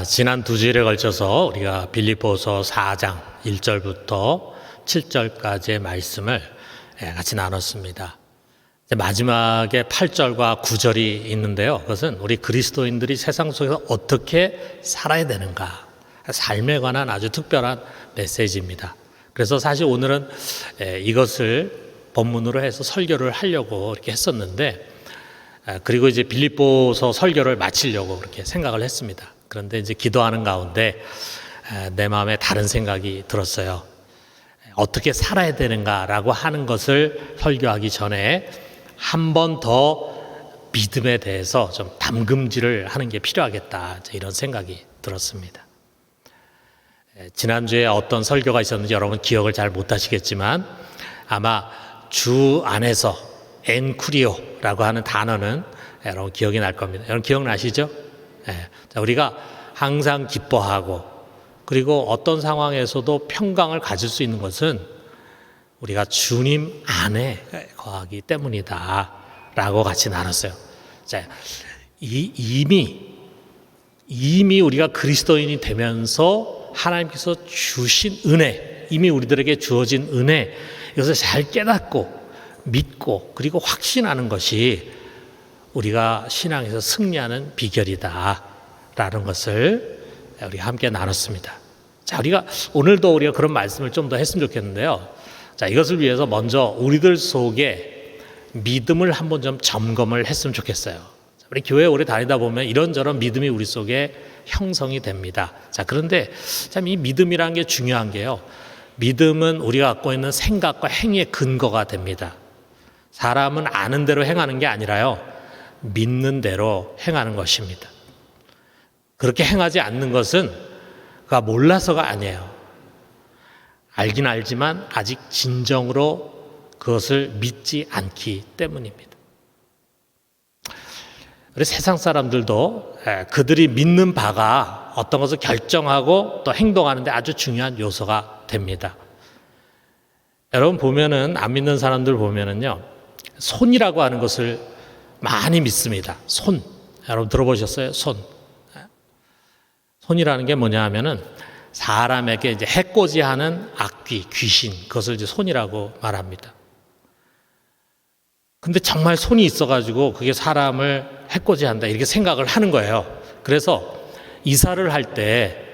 지난 두 주일에 걸쳐서 우리가 빌립보서 4장 1절부터 7절까지의 말씀을 같이 나눴습니다. 마지막에 8절과 9절이 있는데요. 그것은 우리 그리스도인들이 세상 속에서 어떻게 살아야 되는가, 삶에 관한 아주 특별한 메시지입니다. 그래서 사실 오늘은 이것을 본문으로 해서 설교를 하려고 이렇게 했었는데, 그리고 이제 빌립보서 설교를 마치려고 그렇게 생각을 했습니다. 그런데 이제 기도하는 가운데 내 마음에 다른 생각이 들었어요. 어떻게 살아야 되는가라고 하는 것을 설교하기 전에 한 번 더 믿음에 대해서 좀 담금질을 하는 게 필요하겠다, 이런 생각이 들었습니다. 지난주에 어떤 설교가 있었는지 여러분 기억을 잘 못하시겠지만 아마 주 안에서 엔쿠리오라고 하는 단어는 여러분 기억이 날 겁니다. 여러분 기억나시죠? 우리가 항상 기뻐하고 그리고 어떤 상황에서도 평강을 가질 수 있는 것은 우리가 주님 안에 거하기 때문이다 라고 같이 나눴어요. 자, 이미 우리가 그리스도인이 되면서 하나님께서 주신 은혜, 이미 우리들에게 주어진 은혜, 이것을 잘 깨닫고 믿고 그리고 확신하는 것이 우리가 신앙에서 승리하는 비결이다 라는 것을 우리가 함께 나눴습니다. 자, 오늘도 우리가 그런 말씀을 좀 더 했으면 좋겠는데요. 자, 이것을 위해서 먼저 우리들 속에 믿음을 한번 좀 점검을 했으면 좋겠어요. 우리 교회 오래 다니다 보면 이런저런 믿음이 우리 속에 형성이 됩니다. 자, 그런데 참 이 믿음이라는 게 중요한 게요. 믿음은 우리가 갖고 있는 생각과 행위의 근거가 됩니다. 사람은 아는 대로 행하는 게 아니라요, 믿는 대로 행하는 것입니다. 그렇게 행하지 않는 것은 그가 몰라서가 아니에요. 알긴 알지만 아직 진정으로 그것을 믿지 않기 때문입니다. 우리 세상 사람들도 그들이 믿는 바가 어떤 것을 결정하고 또 행동하는 데 아주 중요한 요소가 됩니다. 여러분 보면은, 안 믿는 사람들 보면은요, 손이라고 하는 것을 많이 믿습니다. 손. 여러분 들어보셨어요? 손이라는 게 뭐냐 하면은 사람에게 이제 해코지하는 악귀, 귀신, 그것을 이제 손이라고 말합니다. 근데 정말 손이 있어가지고 그게 사람을 해코지한다, 이렇게 생각을 하는 거예요. 그래서 이사를 할 때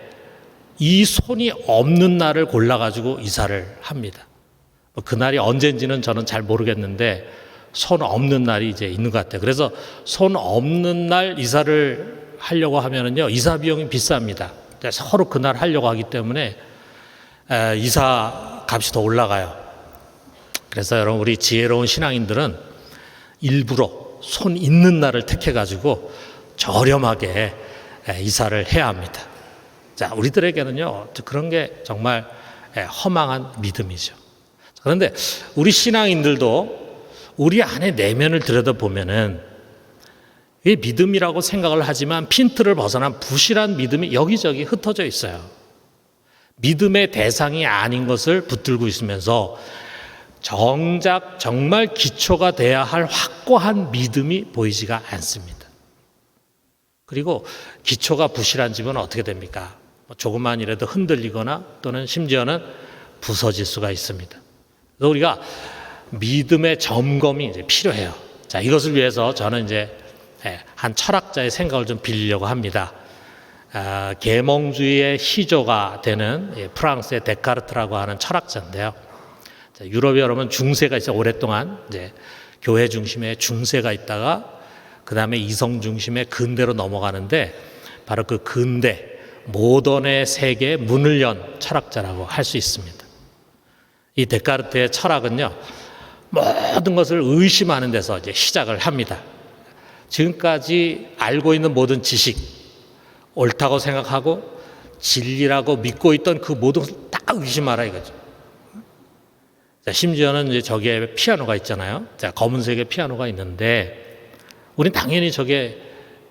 이 손이 없는 날을 골라가지고 이사를 합니다. 그날이 언젠지는 저는 잘 모르겠는데 손 없는 날이 이제 있는 것 같아요. 그래서 손 없는 날 이사를 하려고 하면은요, 이사 비용이 비쌉니다. 서로 그날 하려고 하기 때문에 이사 값이 더 올라가요. 그래서 여러분, 우리 지혜로운 신앙인들은 일부러 손 있는 날을 택해가지고 저렴하게 이사를 해야 합니다. 자, 우리들에게는요, 그런 게 정말 허망한 믿음이죠. 그런데 우리 신앙인들도 우리 안에 내면을 들여다보면은 이 믿음이라고 생각을 하지만 핀트를 벗어난 부실한 믿음이 여기저기 흩어져 있어요. 믿음의 대상이 아닌 것을 붙들고 있으면서 정작 정말 기초가 돼야 할 확고한 믿음이 보이지가 않습니다. 그리고 기초가 부실한 집은 어떻게 됩니까? 조금만이라도 흔들리거나 또는 심지어는 부서질 수가 있습니다. 그래서 우리가 믿음의 점검이 이제 필요해요. 자, 이것을 위해서 저는 이제 한 철학자의 생각을 좀 빌리려고 합니다. 계몽주의의 시조가 되는 프랑스의 데카르트라고 하는 철학자인데요. 유럽에 여러분 중세가 있어요. 오랫동안 이제 교회 중심의 중세가 있다가 그 다음에 이성 중심의 근대로 넘어가는데, 바로 그 근대 모던의 세계에 문을 연 철학자라고 할 수 있습니다. 이 데카르트의 철학은요, 모든 것을 의심하는 데서 이제 시작을 합니다. 지금까지 알고 있는 모든 지식, 옳다고 생각하고 진리라고 믿고 있던 그 모든 것을 다 의심하라 이거죠. 자, 심지어는 이제 저기에 피아노가 있잖아요. 자, 검은색의 피아노가 있는데 우린 당연히 저게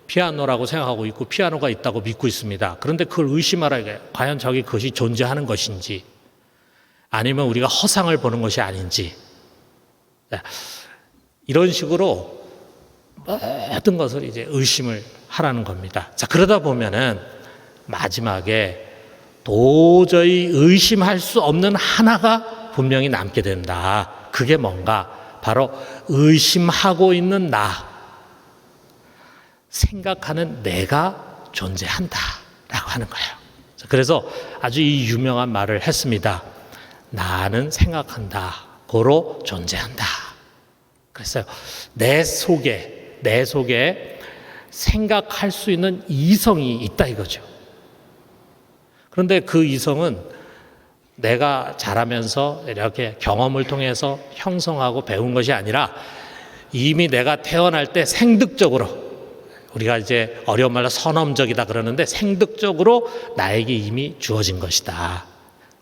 피아노라고 생각하고 있고 피아노가 있다고 믿고 있습니다. 그런데 그걸 의심하라 이거예요. 과연 저게 그것이 존재하는 것인지 아니면 우리가 허상을 보는 것이 아닌지. 자, 이런 식으로 모든 것을 이제 의심을 하라는 겁니다. 자, 그러다 보면은 마지막에 도저히 의심할 수 없는 하나가 분명히 남게 된다. 그게 뭔가? 바로 의심하고 있는 나, 생각하는 내가 존재한다 라고 하는 거예요. 그래서 아주 이 유명한 말을 했습니다. 나는 생각한다. 고로 존재한다. 그랬어요. 내 속에 생각할 수 있는 이성이 있다 이거죠. 그런데 그 이성은 내가 자라면서 이렇게 경험을 통해서 형성하고 배운 것이 아니라 이미 내가 태어날 때 생득적으로, 우리가 이제 어려운 말로 선험적이다 그러는데 생득적으로 나에게 이미 주어진 것이다.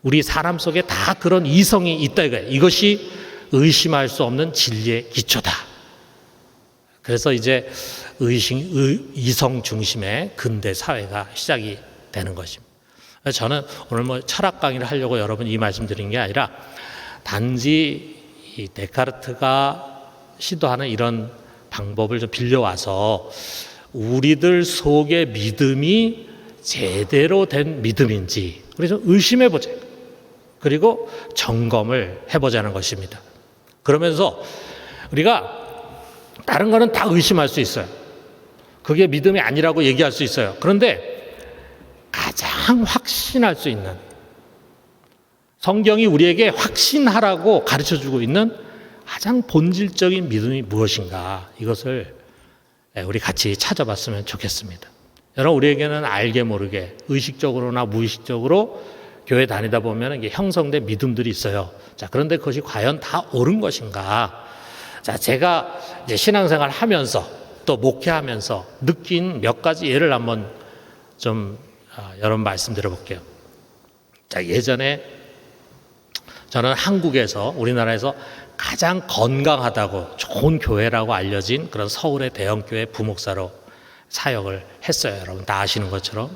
우리 사람 속에 다 그런 이성이 있다 이거예요. 이것이 의심할 수 없는 진리의 기초다. 그래서 이제 이성 중심의 근대 사회가 시작이 되는 것입니다. 저는 오늘 뭐 철학 강의를 하려고 여러분 이 말씀 드린 게 아니라 단지 이 데카르트가 시도하는 이런 방법을 좀 빌려와서 우리들 속의 믿음이 제대로 된 믿음인지 그래서 의심해 보자. 그리고 점검을 해보자는 것입니다. 그러면서 우리가 다른 거는 다 의심할 수 있어요. 그게 믿음이 아니라고 얘기할 수 있어요. 그런데 가장 확신할 수 있는, 성경이 우리에게 확신하라고 가르쳐주고 있는 가장 본질적인 믿음이 무엇인가, 이것을 우리 같이 찾아봤으면 좋겠습니다. 여러분, 우리에게는 알게 모르게 의식적으로나 무의식적으로 교회 다니다 보면 이게 형성된 믿음들이 있어요. 자, 그런데 그것이 과연 다 옳은 것인가? 자, 제가 이제 신앙생활 하면서 또 목회하면서 느낀 몇 가지 예를 한번 좀 여러분 말씀드려 볼게요. 자, 예전에 저는 한국에서, 우리나라에서 가장 건강하다고 좋은 교회라고 알려진 그런 서울의 대형교회 부목사로 사역을 했어요. 여러분 다 아시는 것처럼.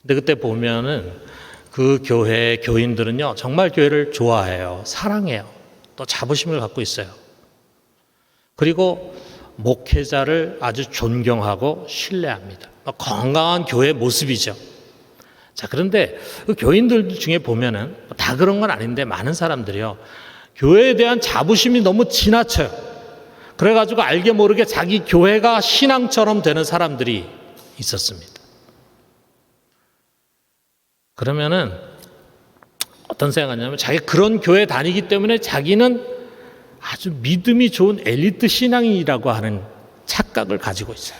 근데 그때 보면은 그 교회 교인들은요, 정말 교회를 좋아해요. 사랑해요. 또 자부심을 갖고 있어요. 그리고 목회자를 아주 존경하고 신뢰합니다. 건강한 교회 모습이죠. 자, 그런데 그 교인들 중에 보면은 다 그런 건 아닌데 많은 사람들이요, 교회에 대한 자부심이 너무 지나쳐요. 그래가지고 알게 모르게 자기 교회가 신앙처럼 되는 사람들이 있었습니다. 그러면은 어떤 생각하냐면, 자기 그런 교회 다니기 때문에 자기는 아주 믿음이 좋은 엘리트 신앙인이라고 하는 착각을 가지고 있어요.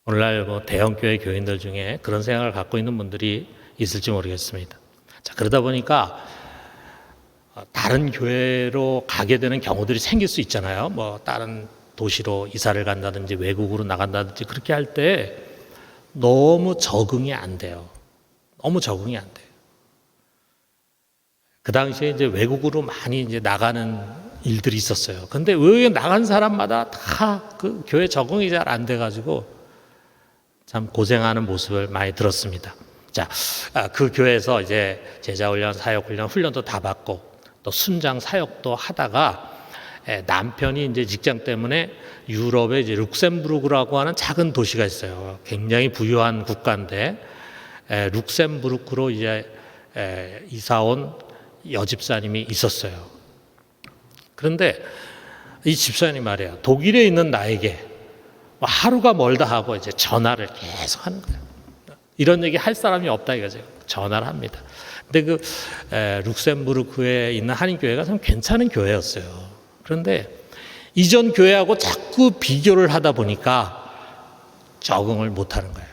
오늘날 뭐 대형교회 교인들 중에 그런 생각을 갖고 있는 분들이 있을지 모르겠습니다. 자, 그러다 보니까 다른 교회로 가게 되는 경우들이 생길 수 있잖아요. 뭐 다른 도시로 이사를 간다든지 외국으로 나간다든지 그렇게 할 때 너무 적응이 안 돼요. 너무 적응이 안 돼요. 그 당시에 이제 외국으로 많이 이제 나가는 일들이 있었어요. 근데 왜 나간 사람마다 다 그 교회 적응이 잘 안 돼가지고 참 고생하는 모습을 많이 들었습니다. 자, 그 교회에서 이제 제자훈련, 사역훈련, 훈련도 다 받고 또 순장 사역도 하다가 남편이 이제 직장 때문에 유럽에 이제 룩셈부르크라고 하는 작은 도시가 있어요. 굉장히 부유한 국가인데 룩셈부르크로 이제 이사 온 여집사님이 있었어요. 그런데 이 집사님 말이에요. 독일에 있는 나에게 하루가 멀다 하고 이제 전화를 계속 하는 거예요. 이런 얘기 할 사람이 없다 이거죠. 전화를 합니다. 근데 그 룩셈부르크에 있는 한인교회가 참 괜찮은 교회였어요. 그런데 이전 교회하고 자꾸 비교를 하다 보니까 적응을 못하는 거예요.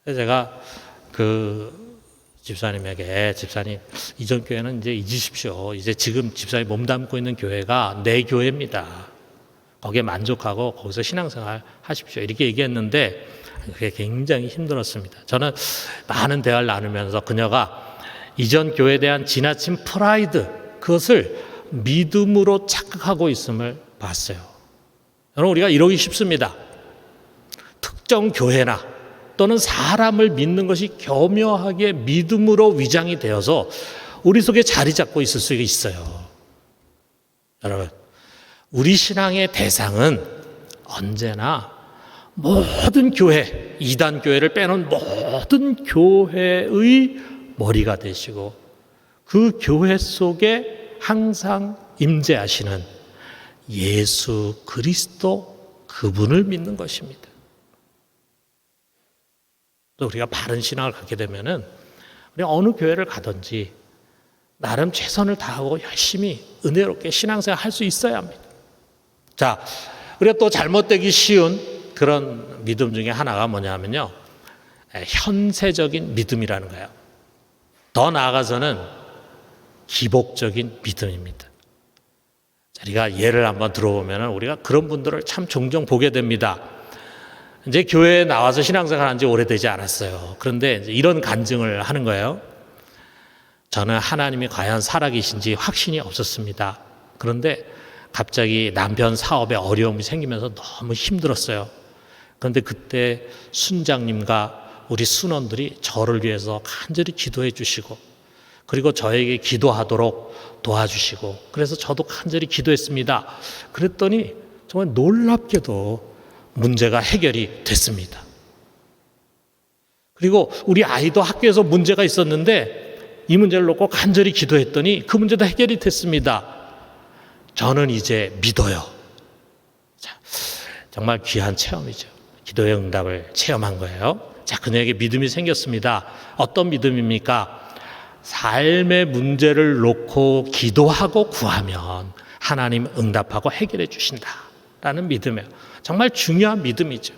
그래서 제가 그 집사님에게, 집사님 이전 교회는 이제 잊으십시오. 이제 지금 집사님 몸담고 있는 교회가 내 교회입니다. 거기에 만족하고 거기서 신앙생활 하십시오. 이렇게 얘기했는데 그게 굉장히 힘들었습니다. 저는 많은 대화를 나누면서 그녀가 이전 교회에 대한 지나친 프라이드, 그것을 믿음으로 착각하고 있음을 봤어요. 여러분, 우리가 이러기 쉽습니다. 특정 교회나 또는 사람을 믿는 것이 교묘하게 믿음으로 위장이 되어서 우리 속에 자리 잡고 있을 수 있어요. 여러분, 우리 신앙의 대상은 언제나 모든 교회, 이단 교회를 빼놓은 모든 교회의 머리가 되시고 그 교회 속에 항상 임재하시는 예수 그리스도 그분을 믿는 것입니다. 또 우리가 바른 신앙을 갖게 되면은 우리 어느 교회를 가든지 나름 최선을 다하고 열심히 은혜롭게 신앙생활 할 수 있어야 합니다. 자, 우리가 또 잘못되기 쉬운 그런 믿음 중에 하나가 뭐냐면요, 현세적인 믿음이라는 거예요. 더 나아가서는 기복적인 믿음입니다. 자, 우리가 예를 한번 들어보면 우리가 그런 분들을 참 종종 보게 됩니다. 이제 교회에 나와서 신앙생활 한 지 오래되지 않았어요. 그런데 이제 이런 간증을 하는 거예요. 저는 하나님이 과연 살아계신지 확신이 없었습니다. 그런데 갑자기 남편 사업에 어려움이 생기면서 너무 힘들었어요. 그런데 그때 순장님과 우리 순원들이 저를 위해서 간절히 기도해 주시고 그리고 저에게 기도하도록 도와주시고 그래서 저도 간절히 기도했습니다. 그랬더니 정말 놀랍게도 문제가 해결이 됐습니다. 그리고 우리 아이도 학교에서 문제가 있었는데 이 문제를 놓고 간절히 기도했더니 그 문제도 해결이 됐습니다. 저는 이제 믿어요. 자, 정말 귀한 체험이죠. 기도의 응답을 체험한 거예요. 자, 그녀에게 믿음이 생겼습니다. 어떤 믿음입니까? 삶의 문제를 놓고 기도하고 구하면 하나님 응답하고 해결해 주신다라는 믿음이에요. 정말 중요한 믿음이죠.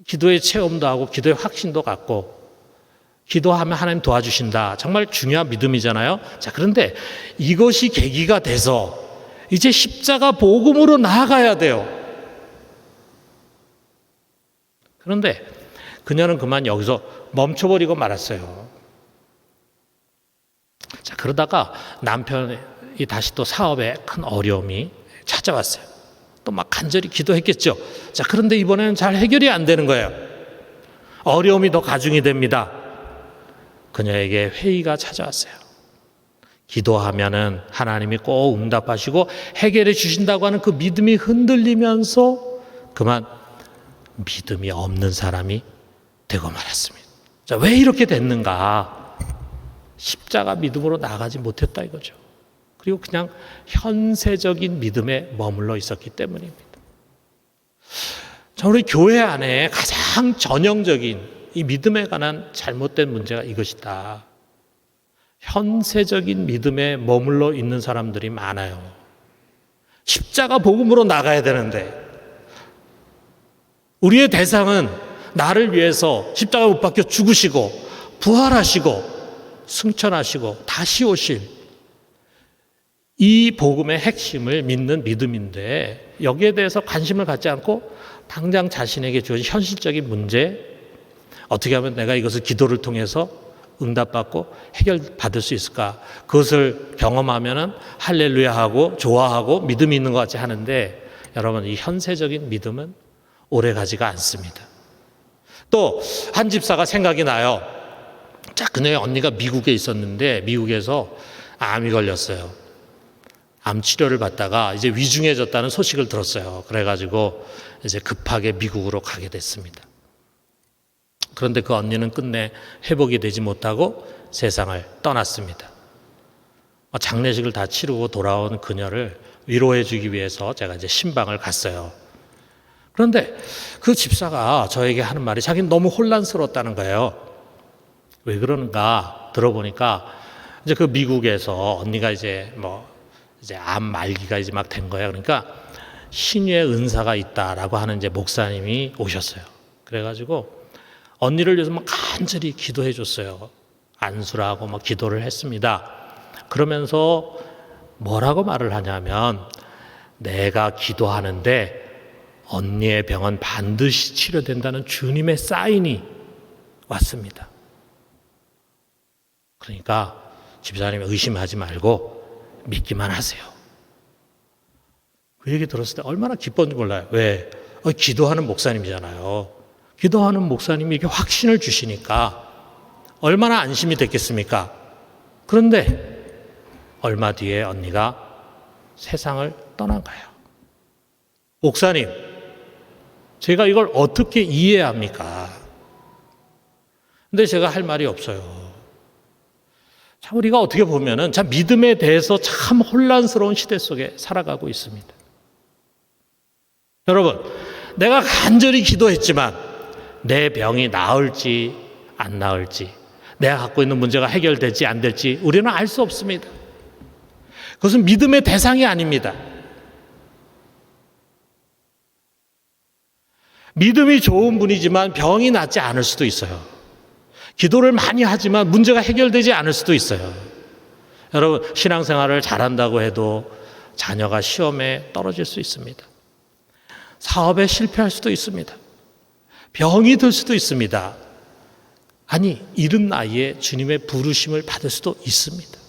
기도의 체험도 하고 기도의 확신도 갖고 기도하면 하나님 도와주신다. 정말 중요한 믿음이잖아요. 자, 그런데 이것이 계기가 돼서 이제 십자가 복음으로 나아가야 돼요. 그런데 그녀는 그만 여기서 멈춰버리고 말았어요. 자, 그러다가 남편이 다시 또 사업에 큰 어려움이 찾아왔어요. 또 막 간절히 기도했겠죠. 자, 그런데 이번에는 잘 해결이 안 되는 거예요. 어려움이 더 가중이 됩니다. 그녀에게 회의가 찾아왔어요. 기도하면은 하나님이 꼭 응답하시고 해결해 주신다고 하는 그 믿음이 흔들리면서 그만 믿음이 없는 사람이 되고 말았습니다. 자, 왜 이렇게 됐는가? 십자가 믿음으로 나가지 못했다 이거죠. 그리고 그냥 현세적인 믿음에 머물러 있었기 때문입니다. 자, 우리 교회 안에 가장 전형적인 이 믿음에 관한 잘못된 문제가 이것이다. 현세적인 믿음에 머물러 있는 사람들이 많아요. 십자가 복음으로 나가야 되는데 우리의 대상은 나를 위해서 십자가 못 박혀 죽으시고 부활하시고 승천하시고 다시 오실 이 복음의 핵심을 믿는 믿음인데 여기에 대해서 관심을 갖지 않고 당장 자신에게 주어진 현실적인 문제, 어떻게 하면 내가 이것을 기도를 통해서 응답받고 해결받을 수 있을까? 그것을 경험하면은 할렐루야 하고 좋아하고 믿음이 있는 것 같이 하는데 여러분, 이 현세적인 믿음은 오래 가지가 않습니다. 또 한 집사가 생각이 나요. 자, 그녀의 언니가 미국에 있었는데 미국에서 암이 걸렸어요. 암 치료를 받다가 이제 위중해졌다는 소식을 들었어요. 그래가지고 이제 급하게 미국으로 가게 됐습니다. 그런데 그 언니는 끝내 회복이 되지 못하고 세상을 떠났습니다. 장례식을 다 치르고 돌아온 그녀를 위로해 주기 위해서 제가 이제 신방을 갔어요. 그런데 그 집사가 저에게 하는 말이 자기는 너무 혼란스러웠다는 거예요. 왜 그러는가 들어보니까 이제 그 미국에서 언니가 이제 이제 암 말기가 이제 막 된 거예요. 그러니까 신유의 은사가 있다라고 하는 이제 목사님이 오셨어요. 그래가지고 언니를 위해서 막 간절히 기도해 줬어요. 안수를 하고 막 기도를 했습니다. 그러면서 뭐라고 말을 하냐면 내가 기도하는데 언니의 병은 반드시 치료된다는 주님의 사인이 왔습니다. 그러니까 집사님 의심하지 말고 믿기만 하세요. 그 얘기 들었을 때 얼마나 기뻤는지 몰라요. 왜? 기도하는 목사님이잖아요. 기도하는 목사님이 이렇게 확신을 주시니까 얼마나 안심이 됐겠습니까? 그런데 얼마 뒤에 언니가 세상을 떠난 거예요. 목사님, 제가 이걸 어떻게 이해해야 합니까? 근데 제가 할 말이 없어요. 자, 우리가 어떻게 보면은 참 믿음에 대해서 참 혼란스러운 시대 속에 살아가고 있습니다. 여러분, 내가 간절히 기도했지만 내 병이 나을지 안 나을지, 내가 갖고 있는 문제가 해결될지 안 될지 우리는 알 수 없습니다. 그것은 믿음의 대상이 아닙니다. 믿음이 좋은 분이지만 병이 낫지 않을 수도 있어요. 기도를 많이 하지만 문제가 해결되지 않을 수도 있어요. 여러분, 신앙생활을 잘한다고 해도 자녀가 시험에 떨어질 수 있습니다. 사업에 실패할 수도 있습니다. 병이 들 수도 있습니다. 아니, 이른 나이에 주님의 부르심을 받을 수도 있습니다.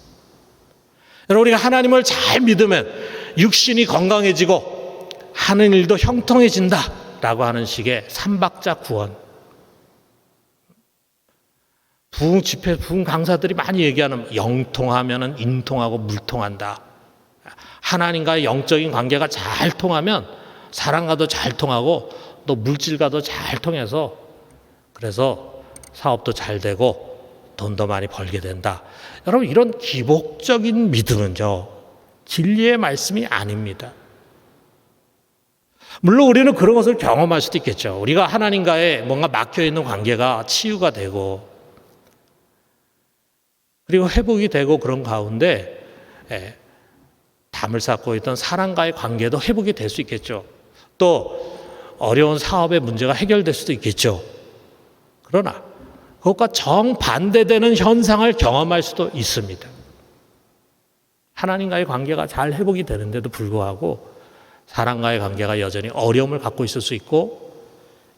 여러분, 우리가 하나님을 잘 믿으면 육신이 건강해지고 하는 일도 형통해진다라고 하는 식의 삼박자 구원. 부흥 집회, 부흥 강사들이 많이 얘기하는 영통하면은 인통하고 물통한다. 하나님과의 영적인 관계가 잘 통하면 사람과도 잘 통하고 또 물질과도 잘 통해서 그래서 사업도 잘 되고 돈도 많이 벌게 된다. 여러분, 이런 기복적인 믿음은요, 진리의 말씀이 아닙니다. 물론 우리는 그런 것을 경험할 수도 있겠죠. 우리가 하나님과의 뭔가 막혀있는 관계가 치유가 되고 그리고 회복이 되고 그런 가운데 담을 쌓고 있던 사람과의 관계도 회복이 될 수 있겠죠. 또 어려운 사업의 문제가 해결될 수도 있겠죠. 그러나 그것과 정반대되는 현상을 경험할 수도 있습니다. 하나님과의 관계가 잘 회복이 되는데도 불구하고 사람과의 관계가 여전히 어려움을 갖고 있을 수 있고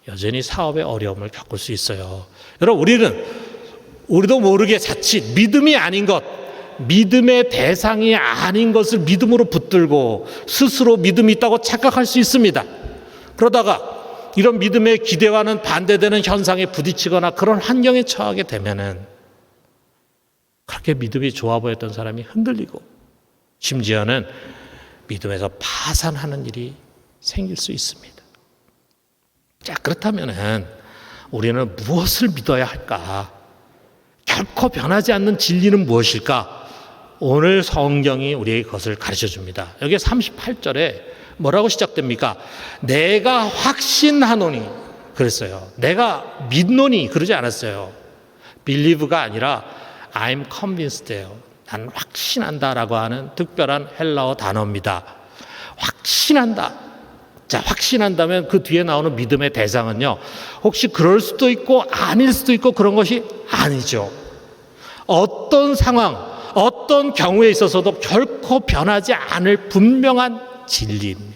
여전히 사업에 어려움을 겪을 수 있어요. 여러분, 우리도 모르게 자칫 믿음이 아닌 것, 믿음의 대상이 아닌 것을 믿음으로 붙들고 스스로 믿음이 있다고 착각할 수 있습니다. 그러다가 이런 믿음의 기대와는 반대되는 현상에 부딪히거나 그런 환경에 처하게 되면은 그렇게 믿음이 좋아 보였던 사람이 흔들리고 심지어는 믿음에서 파산하는 일이 생길 수 있습니다. 자, 그렇다면은 우리는 무엇을 믿어야 할까? 결코 변하지 않는 진리는 무엇일까? 오늘 성경이 우리에게 그것을 가르쳐 줍니다. 여기 38절에 뭐라고 시작됩니까? 내가 확신하노니 그랬어요. 내가 믿노니 그러지 않았어요. believe가 아니라 I'm convinced예요. 나는 확신한다라고 하는 특별한 헬라어 단어입니다. 확신한다. 자, 확신한다면 그 뒤에 나오는 믿음의 대상은요, 혹시 그럴 수도 있고 아닐 수도 있고 그런 것이 아니죠. 어떤 상황, 어떤 경우에 있어서도 결코 변하지 않을 분명한 진리입니다.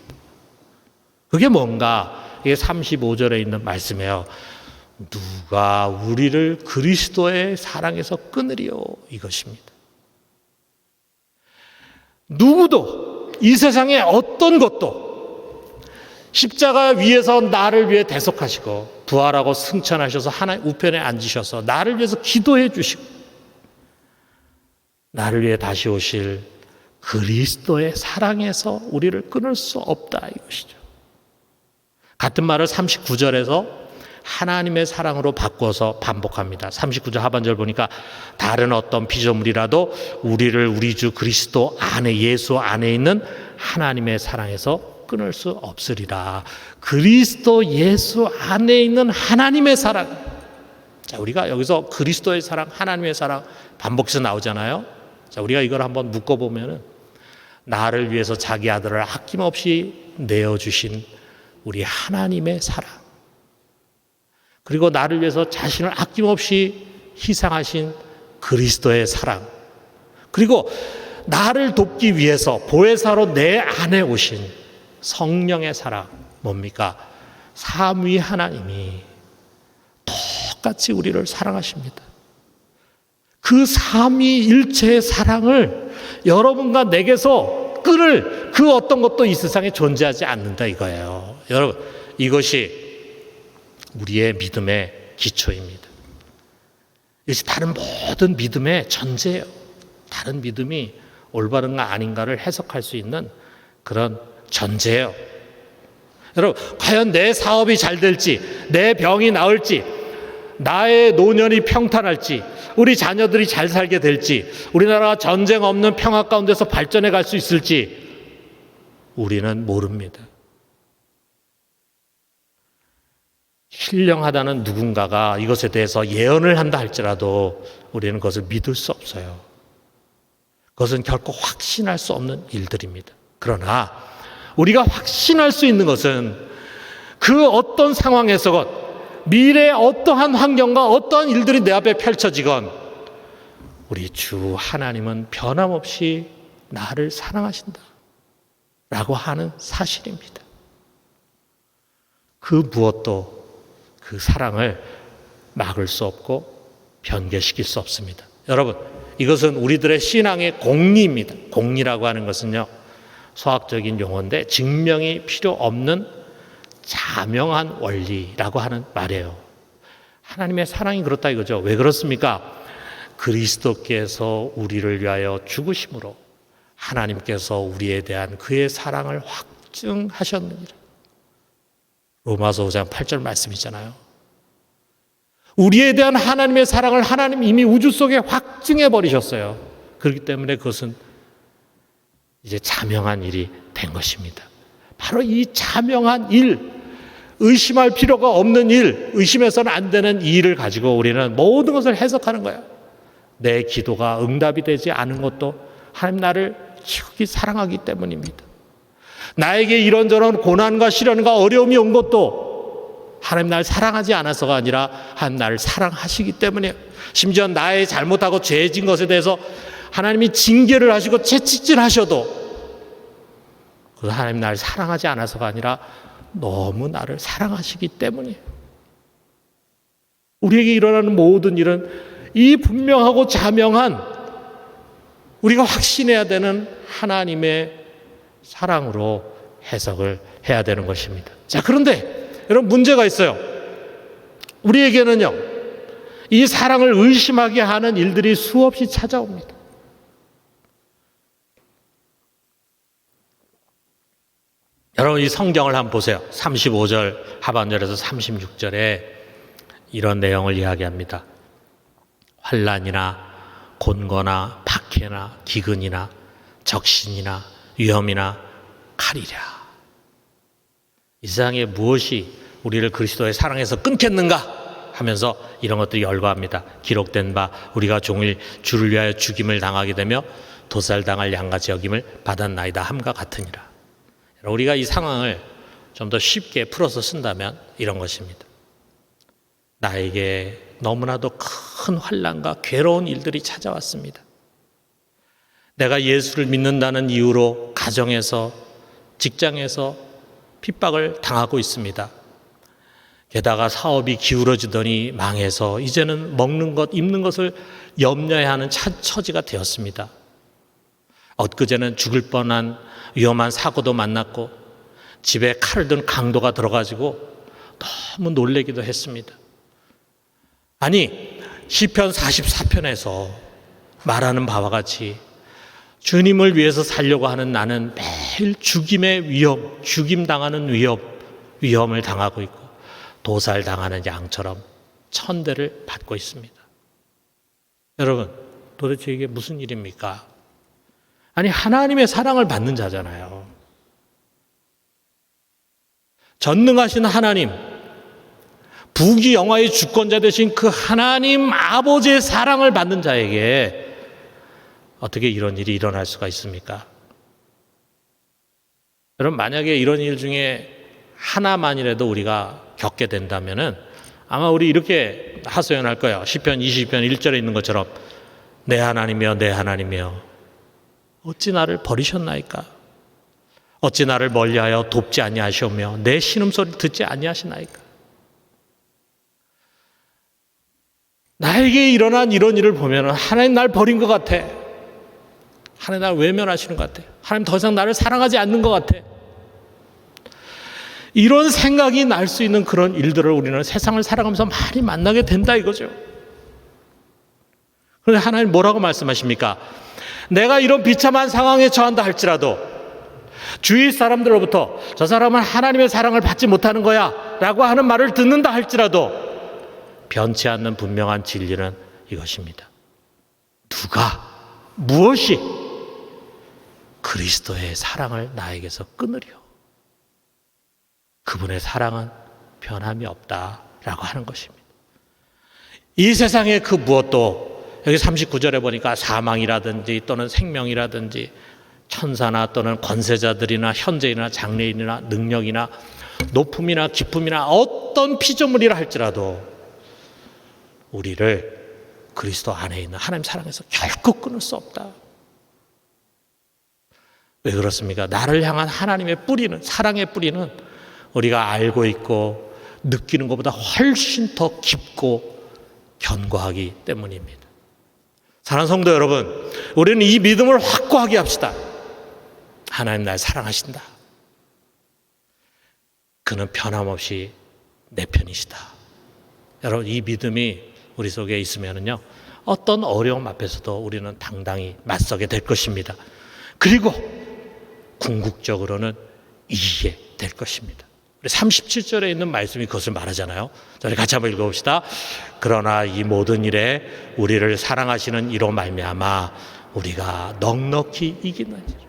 그게 뭔가? 이게 35절에 있는 말씀이에요. 누가 우리를 그리스도의 사랑에서 끊으리요? 이것입니다. 누구도 이 세상의 어떤 것도 십자가 위에서 나를 위해 대속하시고 부활하고 승천하셔서 하나님 우편에 앉으셔서 나를 위해서 기도해 주시고 나를 위해 다시 오실 그리스도의 사랑에서 우리를 끊을 수 없다 이것이죠. 같은 말을 39절에서 하나님의 사랑으로 바꿔서 반복합니다. 39절 하반절 보니까 다른 어떤 피조물이라도 우리를 우리 주 그리스도 안에 예수 안에 있는 하나님의 사랑에서 끊을 수 없으리라. 그리스도 예수 안에 있는 하나님의 사랑. 자, 우리가 여기서 그리스도의 사랑, 하나님의 사랑 반복해서 나오잖아요. 자, 우리가 이걸 한번 묶어보면은 나를 위해서 자기 아들을 아낌없이 내어주신 우리 하나님의 사랑. 그리고 나를 위해서 자신을 아낌없이 희생하신 그리스도의 사랑. 그리고 나를 돕기 위해서 보혜사로 내 안에 오신 성령의 사랑. 뭡니까? 삼위 하나님이 똑같이 우리를 사랑하십니다. 그 삼위일체의 사랑을 여러분과 내게서 끊을 그 어떤 것도 이 세상에 존재하지 않는다 이거예요. 여러분, 이것이 우리의 믿음의 기초입니다. 이것이 다른 모든 믿음의 전제예요. 다른 믿음이 올바른가 아닌가를 해석할 수 있는 그런 전제예요. 여러분, 과연 내 사업이 잘 될지, 내 병이 나을지, 나의 노년이 평탄할지, 우리 자녀들이 잘 살게 될지, 우리나라가 전쟁 없는 평화 가운데서 발전해 갈 수 있을지 우리는 모릅니다. 신령하다는 누군가가 이것에 대해서 예언을 한다 할지라도 우리는 그것을 믿을 수 없어요. 그것은 결코 확신할 수 없는 일들입니다. 그러나 우리가 확신할 수 있는 것은 그 어떤 상황에서건 미래의 어떠한 환경과 어떠한 일들이 내 앞에 펼쳐지건 우리 주 하나님은 변함없이 나를 사랑하신다 라고 하는 사실입니다. 그 무엇도 그 사랑을 막을 수 없고 변개시킬 수 없습니다. 여러분, 이것은 우리들의 신앙의 공리입니다. 공리라고 하는 것은요, 수학적인 용어인데 증명이 필요 없는 자명한 원리라고 하는 말이에요. 하나님의 사랑이 그렇다 이거죠. 왜 그렇습니까? 그리스도께서 우리를 위하여 죽으심으로 하나님께서 우리에 대한 그의 사랑을 확증하셨느니라. 로마서 5장 8절 말씀이잖아요. 우리에 대한 하나님의 사랑을 하나님 이미 우주 속에 확증해 버리셨어요. 그렇기 때문에 그것은 이제 자명한 일이 된 것입니다. 바로 이 자명한 일, 의심할 필요가 없는 일, 의심해서는 안 되는 이 일을 가지고 우리는 모든 것을 해석하는 거예요. 내 기도가 응답이 되지 않은 것도 하나님 나를 지극히 사랑하기 때문입니다. 나에게 이런저런 고난과 시련과 어려움이 온 것도 하나님 나를 사랑하지 않아서가 아니라 하나님 나를 사랑하시기 때문에, 심지어 나의 잘못하고 죄진 것에 대해서 하나님이 징계를 하시고 채찍질 하셔도 그 하나님 나를 사랑하지 않아서가 아니라 너무 나를 사랑하시기 때문이에요. 우리에게 일어나는 모든 일은 이 분명하고 자명한, 우리가 확신해야 되는 하나님의 사랑으로 해석을 해야 되는 것입니다. 자, 그런데 여러분, 문제가 있어요. 우리에게는요, 이 사랑을 의심하게 하는 일들이 수없이 찾아옵니다. 여러분, 이 성경을 한번 보세요. 35절 하반절에서 36절에 이런 내용을 이야기합니다. 환난이나 곤고나 박해나 기근이나 적신이나 위험이나 칼이랴. 이 세상에 무엇이 우리를 그리스도의 사랑에서 끊겠는가 하면서 이런 것들이 열거합니다. 기록된 바 우리가 종일 주를 위하여 죽임을 당하게 되며 도살당할 양같이 여김을 받았나이다 함과 같으니라. 우리가 이 상황을 좀 더 쉽게 풀어서 쓴다면 이런 것입니다. 나에게 너무나도 큰 환난과 괴로운 일들이 찾아왔습니다. 내가 예수를 믿는다는 이유로 가정에서, 직장에서 핍박을 당하고 있습니다. 게다가 사업이 기울어지더니 망해서 이제는 먹는 것, 입는 것을 염려해야 하는 처지가 되었습니다. 엊그제는 죽을 뻔한 위험한 사고도 만났고 집에 칼을 든 강도가 들어가지고 너무 놀라기도 했습니다. 아니, 시편 44편에서 말하는 바와 같이 주님을 위해서 살려고 하는 나는 매일 죽임의 위험, 죽임당하는 위험을 당하고 있고 도살당하는 양처럼 천대를 받고 있습니다. 여러분, 도대체 이게 무슨 일입니까? 아니, 하나님의 사랑을 받는 자잖아요. 전능하신 하나님, 부귀영화의 주권자 되신 그 하나님 아버지의 사랑을 받는 자에게 어떻게 이런 일이 일어날 수가 있습니까? 여러분, 만약에 이런 일 중에 하나만이라도 우리가 겪게 된다면은 아마 우리 이렇게 하소연할 거예요. 시편 20편 1절에 있는 것처럼 내 하나님이여, 내 하나님이여, 어찌 나를 버리셨나이까? 어찌 나를 멀리하여 돕지 아니하시오며 내 신음소리를 듣지 아니하시나이까? 나에게 일어난 이런 일을 보면 하나님 날 버린 것 같아. 하나님 날 외면하시는 것 같아. 하나님 더 이상 나를 사랑하지 않는 것 같아. 이런 생각이 날 수 있는 그런 일들을 우리는 세상을 살아가면서 많이 만나게 된다 이거죠. 그런데 하나님 뭐라고 말씀하십니까? 내가 이런 비참한 상황에 처한다 할지라도, 주위 사람들로부터 저 사람은 하나님의 사랑을 받지 못하는 거야 라고 하는 말을 듣는다 할지라도 변치 않는 분명한 진리는 이것입니다. 누가 무엇이 그리스도의 사랑을 나에게서 끊으려? 그분의 사랑은 변함이 없다라고 하는 것입니다. 이 세상의 그 무엇도 여기 39절에 보니까 사망이라든지 또는 생명이라든지 천사나 또는 권세자들이나 현재인이나 장래인이나 능력이나 높음이나 기쁨이나 어떤 피조물이라 할지라도 우리를 그리스도 안에 있는 하나님 사랑에서 결코 끊을 수 없다. 왜 그렇습니까? 나를 향한 하나님의 뿌리는, 사랑의 뿌리는 우리가 알고 있고 느끼는 것보다 훨씬 더 깊고 견고하기 때문입니다. 사랑하는 성도 여러분, 우리는 이 믿음을 확고하게 합시다. 하나님 날 사랑하신다. 그는 변함없이 내 편이시다. 여러분, 이 믿음이 우리 속에 있으면요, 어떤 어려움 앞에서도 우리는 당당히 맞서게 될 것입니다. 그리고 궁극적으로는 이기게 될 것입니다. 37절에 있는 말씀이 그것을 말하잖아요. 자, 우리 같이 한번 읽어봅시다. 그러나 이 모든 일에 우리를 사랑하시는 이로 말미암아 우리가 넉넉히 이기나니라.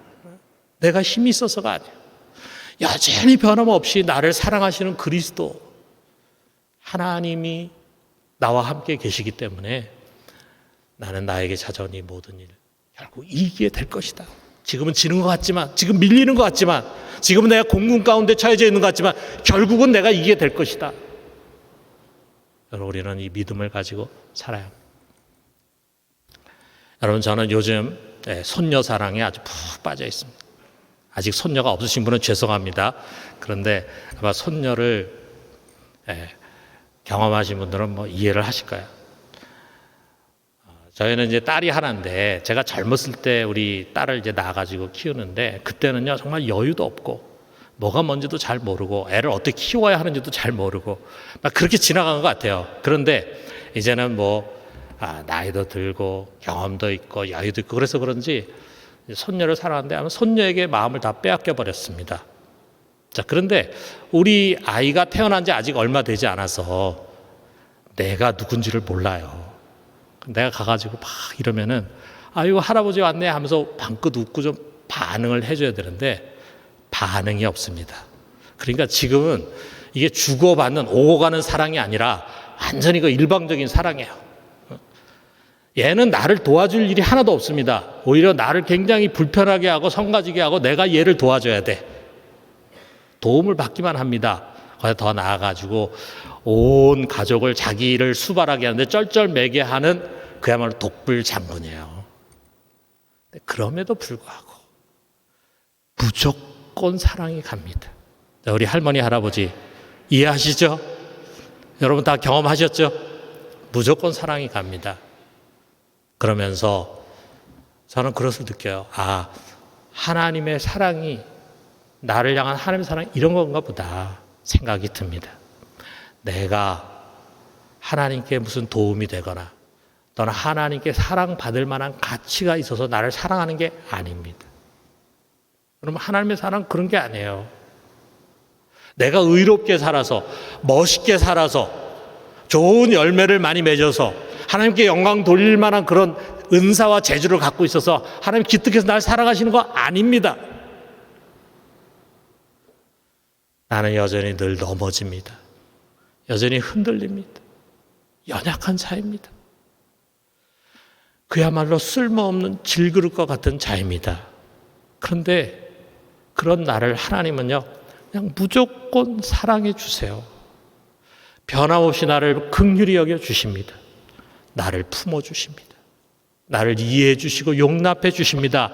내가 힘이 있어서가 아니에요. 여전히 변함없이 나를 사랑하시는 그리스도 하나님이 나와 함께 계시기 때문에 나는 나에게 찾아온 이 모든 일 결국 이기게 될 것이다. 지금은 지는 것 같지만, 지금 밀리는 것 같지만, 지금은 내가 공군 가운데 처해져 있는 것 같지만 결국은 내가 이기게 될 것이다. 여러분, 우리는 이 믿음을 가지고 살아야 합니다. 여러분, 저는 요즘 손녀 사랑에 아주 푹 빠져 있습니다. 아직 손녀가 없으신 분은 죄송합니다. 그런데 아마 손녀를 경험하신 분들은 뭐 이해를 하실 거예요. 저희는 이제 딸이 하나인데 제가 젊었을 때 우리 딸을 이제 낳아가지고 키우는데 그때는요 정말 여유도 없고 뭐가 뭔지도 잘 모르고 애를 어떻게 키워야 하는지도 잘 모르고 막 그렇게 지나간 것 같아요. 그런데 이제는 나이도 들고 경험도 있고 여유도 있고 그래서 그런지 손녀를 사랑하는데 아마 손녀에게 마음을 다 빼앗겨 버렸습니다. 자, 그런데 우리 아이가 태어난 지 아직 얼마 되지 않아서 내가 누군지를 몰라요. 내가 가가지고 막 이러면은 아이고 할아버지 왔네 하면서 방긋 웃고 좀 반응을 해줘야 되는데 반응이 없습니다. 그러니까 지금은 이게 주고받는 오고 가는 사랑이 아니라 완전히 그 일방적인 사랑이에요. 얘는 나를 도와줄 일이 하나도 없습니다. 오히려 나를 굉장히 불편하게 하고 성가지게 하고 내가 얘를 도와줘야 돼. 도움을 받기만 합니다. 거기서 더 나아가지고 온 가족을 자기를 수발하게 하는데 쩔쩔매게 하는 그야말로 독불 장군이에요. 그럼에도 불구하고 무조건 사랑이 갑니다. 우리 할머니 할아버지 이해하시죠? 여러분 다 경험하셨죠? 무조건 사랑이 갑니다. 그러면서 저는 그것을 느껴요. 아, 하나님의 사랑이 나를 향한 하나님의 사랑이 이런 건가 보다 생각이 듭니다. 내가 하나님께 무슨 도움이 되거나 또는 하나님께 사랑받을 만한 가치가 있어서 나를 사랑하는 게 아닙니다. 그러면 하나님의 사랑은 그런 게 아니에요. 내가 의롭게 살아서 멋있게 살아서 좋은 열매를 많이 맺어서 하나님께 영광 돌릴 만한 그런 은사와 재주를 갖고 있어서 하나님 기특해서 나를 사랑하시는 거 아닙니다. 나는 여전히 늘 넘어집니다. 여전히 흔들립니다. 연약한 자입니다. 그야말로 쓸모없는 질그릇과 같은 자입니다. 그런데 그런 나를 하나님은요 그냥 무조건 사랑해 주세요. 변함없이 나를 긍휼히 여겨 주십니다. 나를 품어 주십니다. 나를 이해해 주시고 용납해 주십니다.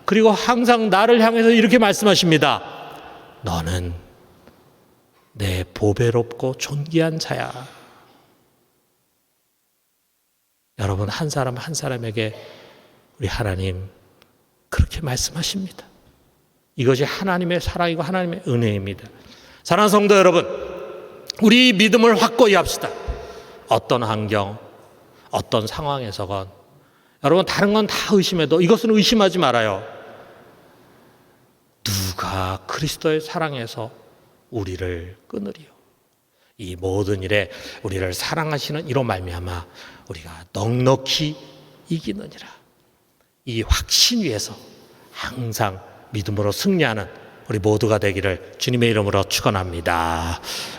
그리고 항상 나를 향해서 이렇게 말씀하십니다. 너는 내 보배롭고 존귀한 자야. 여러분, 한 사람 한 사람에게 우리 하나님 그렇게 말씀하십니다. 이것이 하나님의 사랑이고 하나님의 은혜입니다. 사랑하는 성도 여러분, 우리 믿음을 확고히 합시다. 어떤 환경, 어떤 상황에서건 여러분 다른 건 다 의심해도 이것은 의심하지 말아요. 누가 다 그리스도의 사랑에서 우리를 끊으리요. 이 모든 일에 우리를 사랑하시는 이로 말미암아 우리가 넉넉히 이기느니라. 이 확신 위에서 항상 믿음으로 승리하는 우리 모두가 되기를 주님의 이름으로 축원합니다.